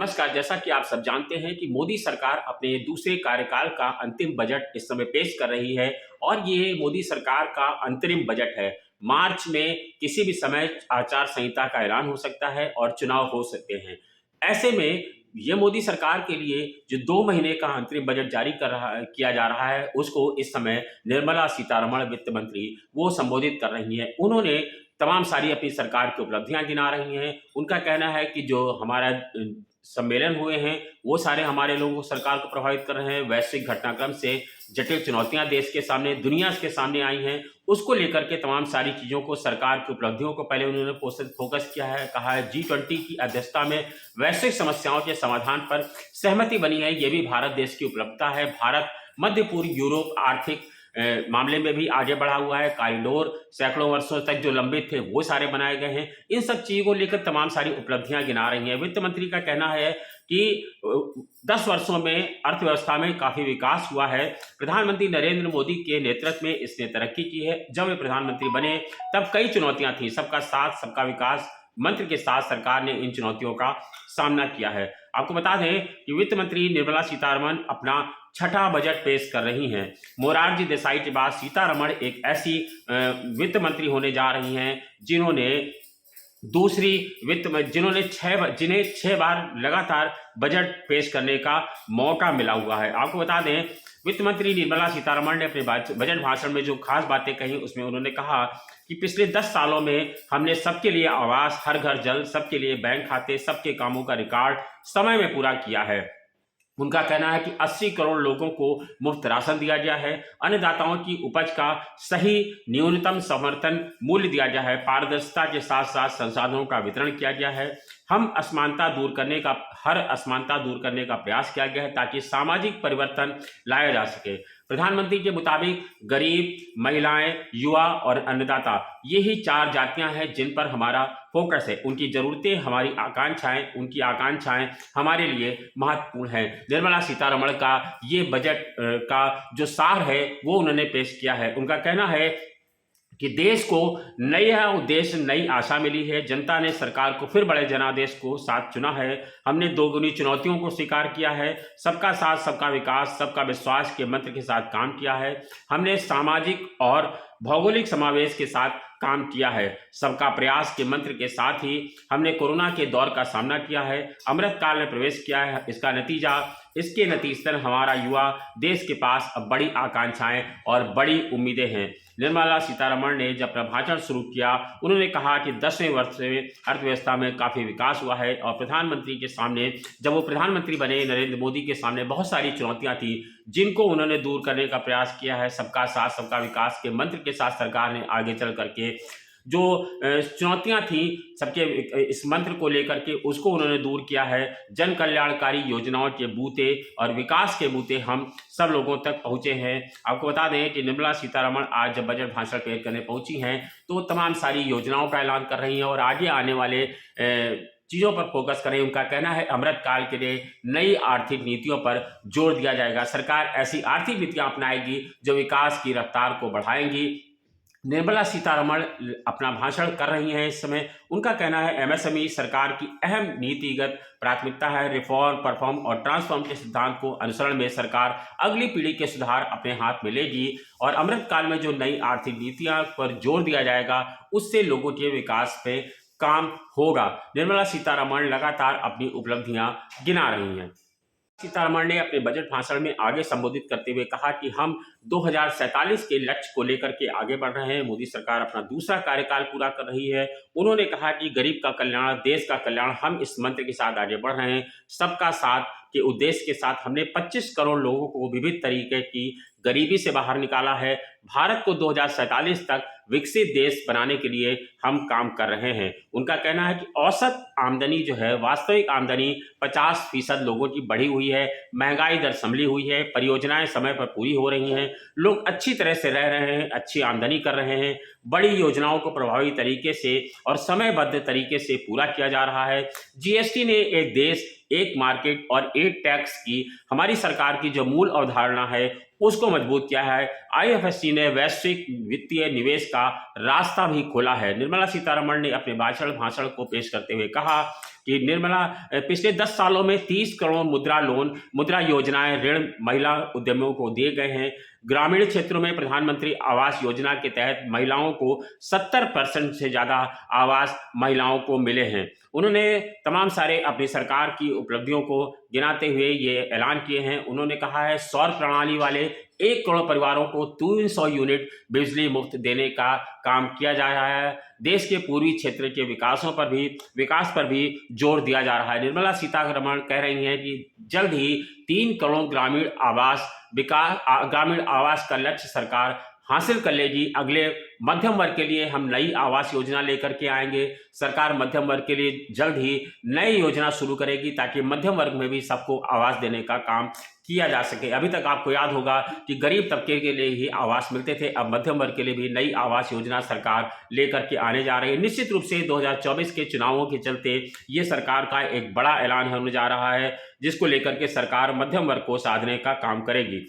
नमस्कार। जैसा कि आप सब जानते हैं कि मोदी सरकार अपने दूसरे कार्यकाल का अंतिम बजट इस समय पेश कर रही है और ये मोदी सरकार का अंतरिम बजट है। मार्च में किसी भी समय आचार संहिता का ऐलान हो सकता है और चुनाव हो सकते हैं। ऐसे में ये मोदी सरकार के लिए जो 2 महीने का अंतरिम बजट जारी किया जा रहा है, उसको इस समय निर्मला सीतारमण वित्त मंत्री वो संबोधित कर रही हैं। उन्होंने तमाम सारी अपनी सरकार की उपलब्धियां गिना रही हैं। उनका कहना है कि जो हमारा सम्मेलन हुए हैं, वो सारे हमारे लोगों को सरकार को प्रभावित कर रहे हैं। वैश्विक घटनाक्रम से जटिल चुनौतियां देश के सामने, दुनिया के सामने आई हैं, उसको लेकर के तमाम सारी चीज़ों को, सरकार की उपलब्धियों को पहले उन्होंने फोकस किया है। कहा है G20 की अध्यक्षता में वैश्विक समस्याओं के समाधान पर सहमति बनी है, ये भी भारत देश की उपलब्धता है। भारत मध्य पूर्व यूरोप आर्थिक मामले में भी आगे बढ़ा हुआ है। कॉरिडोर सैकड़ों वर्षों तक जो लंबित थे वो सारे बनाए गए हैं। इन सब चीज़ों को लेकर तमाम सारी उपलब्धियां गिना रही हैं। वित्त मंत्री का कहना है कि 10 वर्षों में अर्थव्यवस्था में काफ़ी विकास हुआ है। प्रधानमंत्री नरेंद्र मोदी के नेतृत्व में इसने तरक्की की है। जब वे प्रधानमंत्री बने तब कई चुनौतियां थीं। सबका साथ सबका विकास मंत्र के साथ सरकार ने इन चुनौतियों का सामना किया है। आपको बता दें कि वित्त मंत्री निर्मला सीतारमण अपना छठा बजट पेश कर रही हैं। मोरारजी देसाई के बाद सीतारमण एक ऐसी वित्त मंत्री होने जा रही हैं जिन्होंने जिन्हें 6 बार लगातार बजट पेश करने का मौका मिला हुआ है। आपको बता दें, वित्त मंत्री निर्मला सीतारमण ने अपने बजट भाषण में जो खास बातें कही, उसमें उन्होंने कहा कि पिछले 10 सालों में हमने सबके लिए आवास, हर घर जल, सबके लिए बैंक खाते, सबके कामों का रिकॉर्ड समय में पूरा किया है। उनका कहना है कि 80 करोड़ लोगों को मुफ्त राशन दिया गया है, अन्नदाताओं की उपज का सही न्यूनतम समर्थन मूल्य दिया गया है, पारदर्शिता के साथ साथ संसाधनों का वितरण किया गया है। हर असमानता दूर करने का प्रयास किया गया है ताकि सामाजिक परिवर्तन लाया जा सके। प्रधानमंत्री के मुताबिक गरीब, महिलाएं, युवा और अन्नदाता, ये ही 4 जातियां हैं जिन पर हमारा फोकस है। उनकी जरूरतें, उनकी आकांक्षाएं हमारे लिए महत्वपूर्ण हैं। निर्मला सीतारमण का ये बजट का जो सार है वो उन्होंने पेश किया है। उनका कहना है कि देश को नया उद्देश्य, नई आशा मिली है। जनता ने सरकार को फिर बड़े जनादेश को साथ चुना है। हमने दोगुनी चुनौतियों को स्वीकार किया है। सबका साथ सबका विकास, सबका विश्वास के मंत्र के साथ काम किया है। हमने सामाजिक और भौगोलिक समावेश के साथ काम किया है। सबका प्रयास के मंत्र के साथ ही हमने कोरोना के दौर का सामना किया है, अमृत काल में प्रवेश किया है। इसके नतीजतन हमारा युवा देश के पास अब बड़ी आकांक्षाएं और बड़ी उम्मीदें हैं। निर्मला सीतारमण ने जब अपना भाषण शुरू किया, उन्होंने कहा कि 10वें वर्ष में अर्थव्यवस्था में काफ़ी विकास हुआ है और प्रधानमंत्री के सामने, जब वो प्रधानमंत्री बने, नरेंद्र मोदी के सामने बहुत सारी चुनौतियां थी जिनको उन्होंने दूर करने का प्रयास किया है। सबका साथ सबका विकास के मंत्र के साथ सरकार ने आगे चल करके जो चुनौतियां थी सबके इस मंत्र को लेकर के, उसको उन्होंने दूर किया है। जन कल्याणकारी योजनाओं के बूते और विकास के बूते हम सब लोगों तक पहुंचे हैं। आपको बता दें कि निर्मला सीतारमण आज जब बजट भाषण पेश करने पहुंची हैं तो तमाम सारी योजनाओं का ऐलान कर रही हैं और आगे आने वाले चीज़ों पर फोकस करें। उनका कहना है अमृत काल के लिए नई आर्थिक नीतियों पर जोर दिया जाएगा। सरकार ऐसी आर्थिक नीतियां अपनाएगी जो विकास की रफ्तार को बढ़ाएंगी। निर्मला सीतारमण अपना भाषण कर रही हैं इस समय। उनका कहना है एमएसएमई सरकार की अहम नीतिगत प्राथमिकता है। रिफॉर्म, परफॉर्म और ट्रांसफॉर्म के सिद्धांत को अनुसरण में सरकार अगली पीढ़ी के सुधार अपने हाथ में लेगी और अमृत काल में जो नई आर्थिक नीतियां पर जोर दिया जाएगा उससे लोगों के विकास पे काम होगा। निर्मला सीतारमण लगातार अपनी उपलब्धियां गिना रही हैं। सीतारमण ने अपने बजट भाषण में आगे संबोधित करते हुए कहा कि हम 2047 के लक्ष्य को लेकर के आगे बढ़ रहे हैं। मोदी सरकार अपना दूसरा कार्यकाल पूरा कर रही है। उन्होंने कहा कि गरीब का कल्याण, देश का कल्याण, हम इस मंत्र के साथ आगे बढ़ रहे हैं। सबका साथ के उद्देश्य के साथ हमने 25 करोड़ लोगों को विविध तरीके की गरीबी से बाहर निकाला है। भारत को 2047 तक विकसित देश बनाने के लिए हम काम कर रहे हैं। उनका कहना है कि औसत आमदनी जो है, वास्तविक आमदनी 50% लोगों की बढ़ी हुई है, महंगाई दर संभली हुई है, परियोजनाएं समय पर पूरी हो रही हैं, लोग अच्छी तरह से रह रहे हैं, अच्छी आमदनी कर रहे हैं, बड़ी योजनाओं को प्रभावी तरीके से और समयबद्ध तरीके से पूरा किया जा रहा है। जीएसटी ने एक देश, एक मार्केट और एक टैक्स की हमारी सरकार की जो मूल अवधारणा है उसको मजबूत किया है। आईएफएससी ने वैश्विक वित्तीय निवेश का रास्ता भी खोला है। निर्मला सीतारमण ने अपने भाषण को पेश करते हुए कहा कि निर्मला पिछले 10 सालों में 30 करोड़ मुद्रा लोन, मुद्रा योजनाएं, ऋण महिला उद्यमियों को दिए गए हैं। ग्रामीण क्षेत्रों में प्रधानमंत्री आवास योजना के तहत महिलाओं को 70% से ज़्यादा आवास महिलाओं को मिले हैं। उन्होंने तमाम सारे अपनी सरकार की उपलब्धियों को गिनाते हुए ये ऐलान किए हैं। उन्होंने कहा है सौर प्रणाली वाले 1 करोड़ परिवारों को 300 यूनिट बिजली मुफ्त देने का काम किया जा रहा है। देश के पूर्वी क्षेत्र के विकास पर भी जोर दिया जा रहा है। निर्मला सीतारमण कह रही हैं कि जल्द ही 3 करोड़ ग्रामीण आवास का लक्ष्य सरकार हासिल कर लेगी। अगले मध्यम वर्ग के लिए हम नई आवास योजना लेकर के आएंगे। सरकार मध्यम वर्ग के लिए जल्द ही नई योजना शुरू करेगी ताकि मध्यम वर्ग में भी सबको आवास देने का काम किया जा सके। अभी तक आपको याद होगा कि गरीब तबके के लिए ही आवास मिलते थे, अब मध्यम वर्ग के लिए भी नई आवास योजना सरकार लेकर के आने जा रही है। निश्चित रूप से 2024 के चुनावों के चलते ये सरकार का एक बड़ा ऐलान होने जा रहा है, जिसको लेकर के सरकार मध्यम वर्ग को साधने का काम करेगी।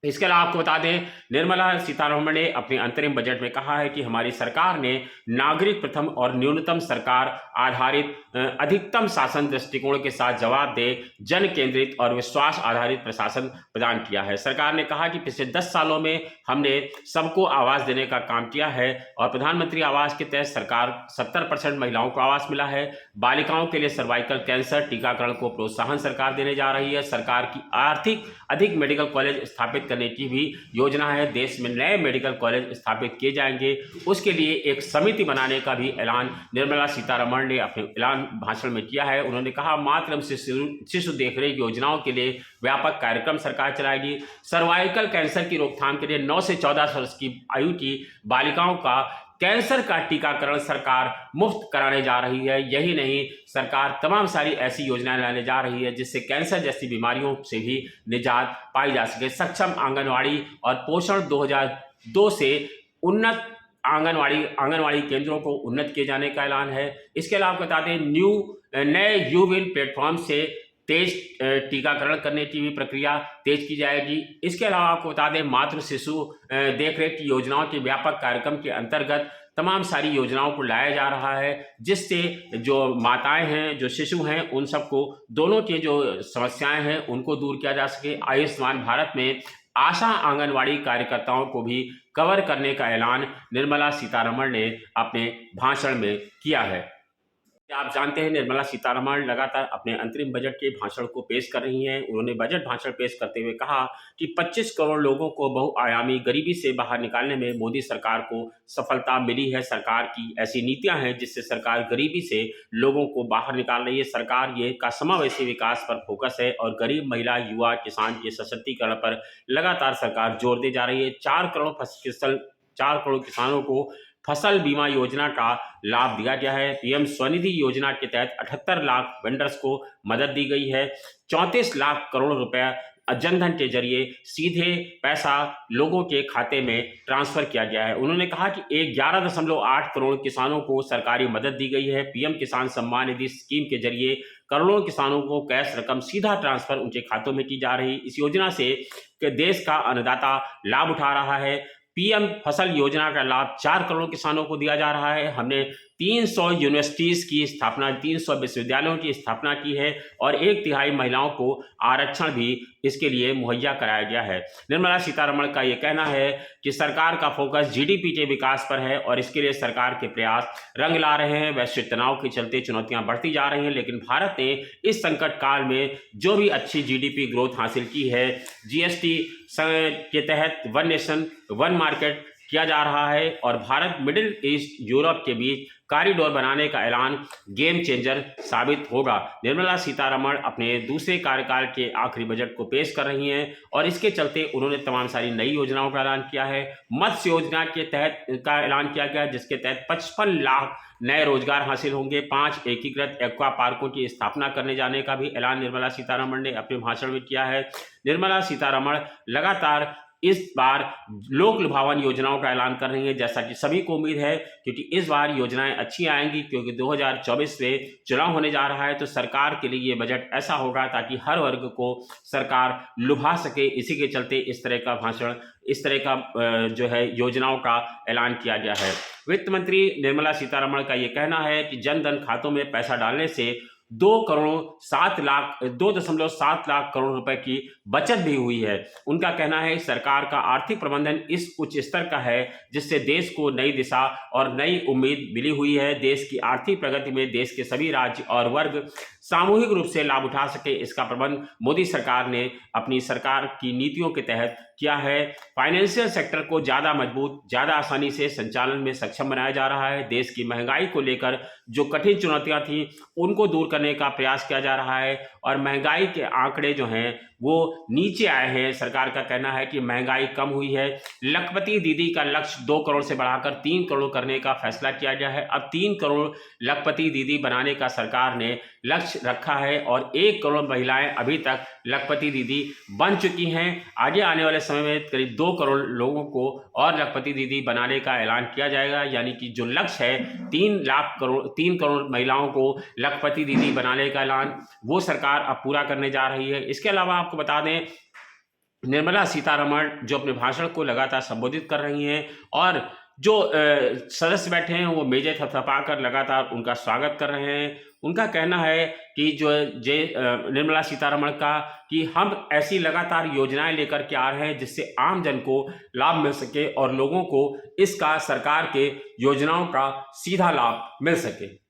इसके अलावा आपको बता दें, निर्मला सीतारमण ने अपने अंतरिम बजट में कहा है कि हमारी सरकार ने नागरिक प्रथम और न्यूनतम सरकार आधारित अधिकतम शासन दृष्टिकोण के साथ जवाबदेह, जन केंद्रित और विश्वास आधारित प्रशासन प्रदान किया है। सरकार ने कहा कि पिछले 10 सालों में हमने सबको आवास देने का काम किया है और प्रधानमंत्री आवास के तहत सरकार 70% महिलाओं को आवास मिला है। बालिकाओं के लिए सर्वाइकल कैंसर टीकाकरण को प्रोत्साहन सरकार देने जा रही है। सरकार की अधिक मेडिकल कॉलेज स्थापित करने की भी योजना है। देश में नए मेडिकल कॉलेज स्थापित किए जाएंगे, उसके लिए एक समिति बनाने का भी ऐलान निर्मला सीतारमण ने अपने ऐलान भाषण में किया है। उन्होंने कहा मातृ शिशु देखरेख योजनाओं के लिए व्यापक कार्यक्रम सरकार चलाएगी। सर्वाइकल कैंसर की रोकथाम के लिए 9 से 14 वर्ष की आयु की बालिकाओं का कैंसर का टीकाकरण सरकार मुफ्त कराने जा रही है। यही नहीं, सरकार तमाम सारी ऐसी योजनाएं लाने जा रही है जिससे कैंसर जैसी बीमारियों से भी निजात पाई जा सके। सक्षम आंगनवाड़ी और पोषण 2002 से उन्नत आंगनवाड़ी केंद्रों को उन्नत किए जाने का ऐलान है। इसके अलावा बता दें, नए यूविन प्लेटफॉर्म से तेज टीकाकरण करने की भी प्रक्रिया तेज की जाएगी। इसके अलावा आपको बता दें, मातृ शिशु देखरेख की योजनाओं के व्यापक कार्यक्रम के अंतर्गत तमाम सारी योजनाओं को लाया जा रहा है, जिससे जो माताएं हैं, जो शिशु हैं, उन सबको दोनों के जो समस्याएं हैं उनको दूर किया जा सके। आयुष्मान भारत में आशा आंगनवाड़ी कार्यकर्ताओं को भी कवर करने का ऐलान निर्मला सीतारमण ने अपने भाषण में किया है। आप जानते हैं, निर्मला सीतारमण लगातार अपने अंतरिम बजट के भाषण को पेश कर रही हैं। उन्होंने बजट भाषण पेश करते हुए कहा कि 25 करोड़ लोगों को बहुआयामी गरीबी से बाहर निकालने में मोदी सरकार को सफलता मिली है। सरकार की ऐसी नीतियां हैं जिससे सरकार गरीबी से लोगों को बाहर निकाल रही है। सरकार ये का समावेशी विकास पर फोकस है और गरीब महिला, युवा, किसान के सशक्तिकरण पर लगातार सरकार जोर दे जा रही है। 4 करोड़ किसानों को फसल बीमा योजना का लाभ दिया गया है। पीएम स्वनिधि योजना के तहत 78 लाख वेंडर्स को मदद दी गई है। 34 लाख करोड़ रुपए जनधन के जरिए सीधे पैसा लोगों के खाते में ट्रांसफर किया गया है। उन्होंने कहा कि 11.8 करोड़ किसानों को सरकारी मदद दी गई है। पीएम किसान सम्मान निधि स्कीम के जरिए करोड़ों किसानों को कैश रकम सीधा ट्रांसफर उनके खातों में की जा रही। इस योजना से देश का अन्नदाता लाभ उठा रहा है। पीएम फसल योजना का लाभ 4 करोड़ किसानों को दिया जा रहा है। हमने 300 यूनिवर्सिटीज़ की स्थापना, 300 विश्वविद्यालयों की स्थापना की है और 1/3 महिलाओं को आरक्षण भी इसके लिए मुहैया कराया गया है। निर्मला सीतारमण का ये कहना है कि सरकार का फोकस जीडीपी के विकास पर है और इसके लिए सरकार के प्रयास रंग ला रहे हैं। वैश्विक तनाव के चलते चुनौतियां बढ़ती जा रही हैं, लेकिन भारत ने इस संकट काल में जो भी अच्छी जीडीपी ग्रोथ हासिल की है, जीएसटी के तहत वन नेशन वन मार्केट किया जा रहा है और भारत मिडिल ईस्ट यूरोप के बीच कॉरिडोर बनाने का ऐलान गेम चेंजर साबित होगा। निर्मला सीतारमण अपने दूसरे कार्यकाल के आखिरी बजट को पेश कर रही हैं और इसके चलते उन्होंने तमाम सारी नई योजनाओं का ऐलान किया है। मत्स्य योजना के तहत का ऐलान किया गया, जिसके तहत 55 लाख नए रोजगार हासिल होंगे। 5 एकीकृत एक्वा पार्कों की स्थापना करने जाने का भी ऐलान निर्मला सीतारमण ने अपने भाषण में किया है। निर्मला सीतारमण लगातार इस बार लोक लुभावन योजनाओं का ऐलान कर रही है, जैसा कि सभी को उम्मीद है, क्योंकि इस बार योजनाएं अच्छी आएंगी, क्योंकि 2024 में चुनाव होने जा रहा है। तो सरकार के लिए ये बजट ऐसा होगा ताकि हर वर्ग को सरकार लुभा सके। इसी के चलते इस तरह का भाषण, इस तरह का जो है योजनाओं का ऐलान किया गया है। वित्त मंत्री निर्मला सीतारमण का ये कहना है कि जन धन खातों में पैसा डालने से 2.7 लाख करोड़ रुपए की बचत भी हुई है। उनका कहना है सरकार का आर्थिक प्रबंधन इस उच्च स्तर का है जिससे देश को नई दिशा और नई उम्मीद मिली हुई है। देश की आर्थिक प्रगति में देश के सभी राज्य और वर्ग सामूहिक रूप से लाभ उठा सके, इसका प्रबंध मोदी सरकार ने अपनी सरकार की नीतियों के तहत किया है। फाइनेंशियल सेक्टर को ज़्यादा मजबूत, ज़्यादा आसानी से संचालन में सक्षम बनाया जा रहा है। देश की महंगाई को लेकर जो कठिन चुनौतियां थी उनको दूर करने का प्रयास किया जा रहा है और महंगाई के आंकड़े जो हैं वो नीचे आए हैं। सरकार का कहना है कि महंगाई कम हुई है। लखपति दीदी का लक्ष्य 2 करोड़ से बढ़ाकर 3 करोड़ करने का फैसला किया गया है। अब 3 करोड़ लखपति दीदी बनाने का सरकार ने लक्ष्य रखा है और 1 करोड़ महिलाएं अभी तक लखपति दीदी बन चुकी हैं। आगे आने वाले समय में करीब 2 करोड़ लोगों को और लखपति दीदी बनाने का ऐलान किया जाएगा, यानी कि जो लक्ष्य है 3 करोड़ महिलाओं को लखपति दीदी बनाने का ऐलान वो सरकार अब पूरा करने जा रही है। इसके अलावा आपको बता दें, निर्मला सीतारमण जो अपने भाषण को लगातार संबोधित कर रही हैं और जो सदस्य बैठे हैं वो मेजे थपथपाकर लगातार उनका स्वागत कर रहे हैं। उनका कहना है कि जो निर्मला सीतारमण का कि हम ऐसी लगातार योजनाएं लेकर के आ रहे हैं जिससे आम जन को लाभ मिल सके और लोगों को इसका सरकार के योजनाओं का सीधा लाभ मिल सके।